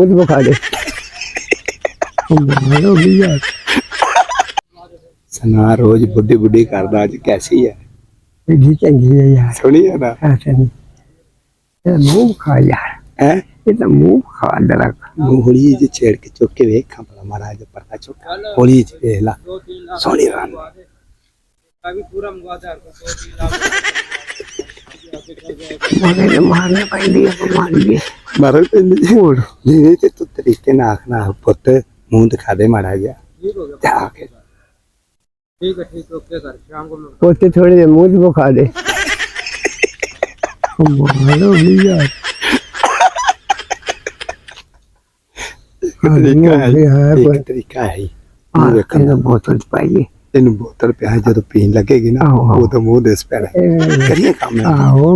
मुझे बखा दे हो गई यार। सना रोज बुढ़ी बुढ़ी करदा अज कैसी है? एडी चंगी है यार। सुनी है ना? ऐसे नहीं ये मुंह खा यार। हैं? ये तो मुंह खा दरक होली जी छेड़ के चुक के वेख भला महाराज पर्दा चुक होली जी वेख ला सोनी रान अभी पूरा मुआवजा मुझे मारने पैंदी है मार दिए मारो नहीं ते तू तरीके ना आखना पुत मुंह दिखा दे माड़ा गया ठीक हो गया जाके ठीक है ओके सर शाम को मैं पोते थोड़ी देर मुंह बखा दे मारो भी यार। तरीका है कोई एक तरीका है हाँ देखना बोतल पाइए इन बोतल पे जब पीन लगेगी ना वो तो मुंह दे पे करिए काम आओ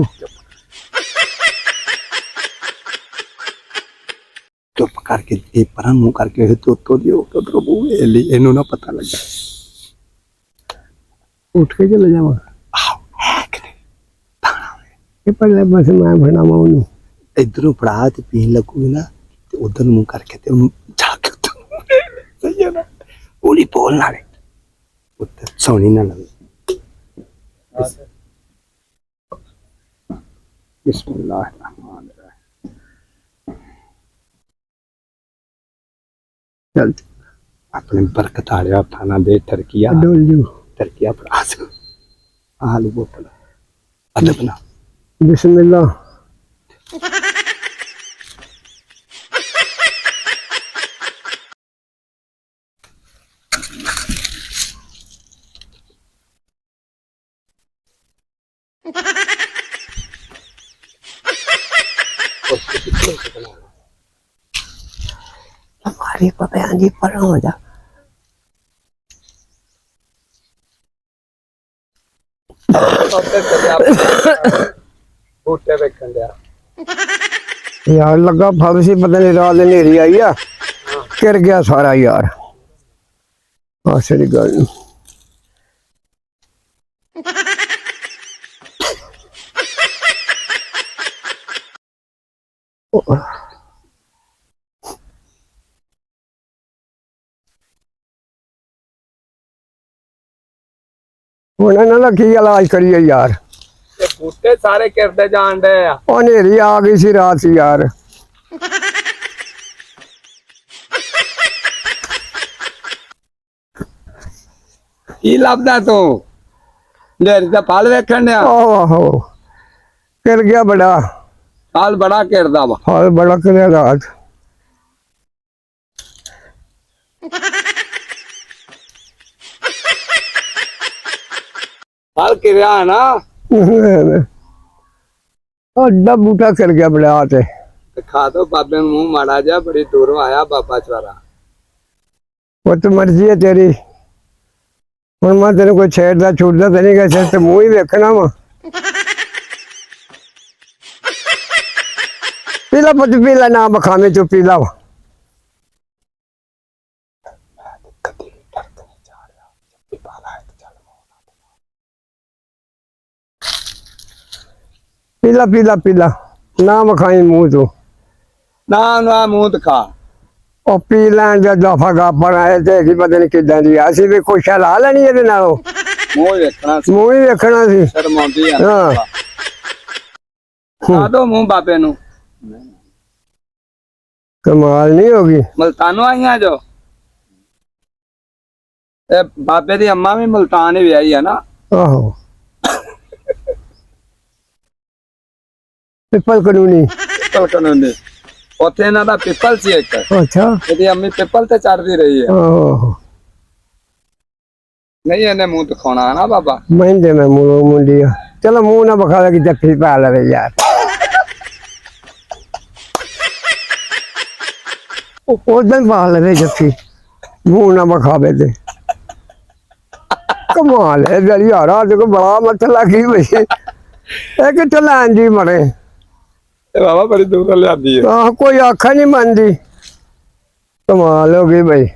चुप करके ये पर मुंह करके तो दियो तो मुंह एली इनु ना पता लग उठ के चले जावा ये पहले बस मैं बनावा उन्हें इधरों पड़ा ते पीन लगूगी ना ते उधर मुंह करके ते जाके सही है ना बोली बोलना रे उधर सोनी ना लगे बिस्मिल्लाहिर्रहमानिर्रहीम चल अपने बरकत आया थाना दे टर्किया डोल जो टर्किया प्रास आलू बोतल अदब ना बिस्मिल्लाह हमारे पता जी पर हो जा बूटे वेखन दिया यार लगा फारसी पता नहीं रात नेरी आई आ गिर गया सारा यार आसरी गल ना लगी इलाज करिए यार बूटे सारे किरते जान दे ओ नेरी आ गई सी रात यार की लभदा तू नेरी दा फल वेखन दिया आहो गिर गया बड़ा फल बड़ा किरदा वा हाल बड़ा कर रात फल किरया है ना अड्डा बूटा कर गया बड़ा आते ते खा दो बाबे मुंह माड़ा जा बड़ी दूरों आया बाबा चवारा वो तो मर्जी है तेरी ਹੁਣ ਮੈਂ ਤੈਨੂੰ ਕੋਈ ਛੇੜਦਾ ਛੁੱਟਦਾ ਤੇ ਨਹੀਂ ਗਾ ਤੇ ਮੂੰਹ ਹੀ ਵੇਖਣਾ ਵਾ ਪੀਲਾ ਪੁੱਤ ਪੀਲਾ ਨਾ ਬਖਾਵੇਂ ਚੋ ਪੀਲਾ ਵਾ पीला पीला पीला ना मखाई मुंह तो ना ना मुंह दिखा ਉਹ ਪੀ ਲੈਣ ਦਾ ਦਫਾ ਗਾਪਣ ਆਏ ਤੇ ਕੀ ਪਤਾ ਨਹੀਂ ਕਿੱਦਾਂ ਦੀ ਆ ਅਸੀਂ ਵੀ ਕੋਈ ਲਾ ਲੈਣੀ ਇਹਦੇ ਨਾਲੋਂ ਮੂੰਹ ਵੇਖਣਾ ਸੀ ਮੂੰਹ ਹੀ ਵੇਖਣਾ ਸੀ ਸ਼ਰਮ ਆਉਂਦੀ ਆ ਹਾਂ ਖਾ ਦੋ ਮੂੰਹ ਬਾਬੇ ਨੂੰ ਕਮਾਲ ਨਹੀਂ ਹੋਗੀ ਮਲਤਾਨੋਂ ਆਈਆਂ ਜੋ ਇਹ ਬਾਬੇ ਦੀ ਅੰਮਾ ਵੀ ਮਲਤਾਨ ਹੀ ਵਿਆਹੀ ਆ ਨਾ ਆਹੋ ਪਿੱਪਲ ਕਾਨੂੰਨੀ ਪਿੱਪਲ ਕਾਨੂੰਨੀ ਉੱਥੇ ਇਹਨਾਂ ਦਾ ਪਿੱਪਲ ਸੀ ਇੱਕ ਅੱਛਾ ਇਹਦੀ ਅੰਮੀ ਪਿੱਪਲ ਤੇ ਚੜਦੀ ਰਹੀ ਹੈ ਆਹੋ ਨਹੀਂ ਇਹਨੇ ਮੂੰਹ ਦਿਖਾਉਣਾ ਨਾ ਬਾਬਾ ਮਹਿੰਦੇ ਮੈਂ ਮੂੰਹ ਮੁੰਡੀਆ ਚਲੋ ਮੂੰਹ ਨਾ ਬਖਾ ਕਿ ਜੱਫੀ ਪਾ ਲਵੇ ਯਾਰ ਉਦੋਂ ਪਾ ਲਵੇ ਜੱਫੀ ਮੂੰਹ ਨਾ ਬਖਾਵੇ ਤੇ ਕਮਾਲ ਹੈ ਜਲੀ ਯਾਰਾ ਦੇਖੋ ਬੜਾ ਮੱਥਾ ਲੱਗੀ ਬਈ ਇਹ ਕਿੱਥੇ ਲੈਣ ਜੀ ਮਰੇ ਇਹ ਬਾਬਾ ਬੜੀ ਦੂਰ ਲਿਆਦੀ ਹੈ ਆਹ ਕੋਈ ਆਖਾ ਨਹੀਂ ਮੰਨਦੀ ਕਮਾਲ ਹੋ ਗਈ ਬਈ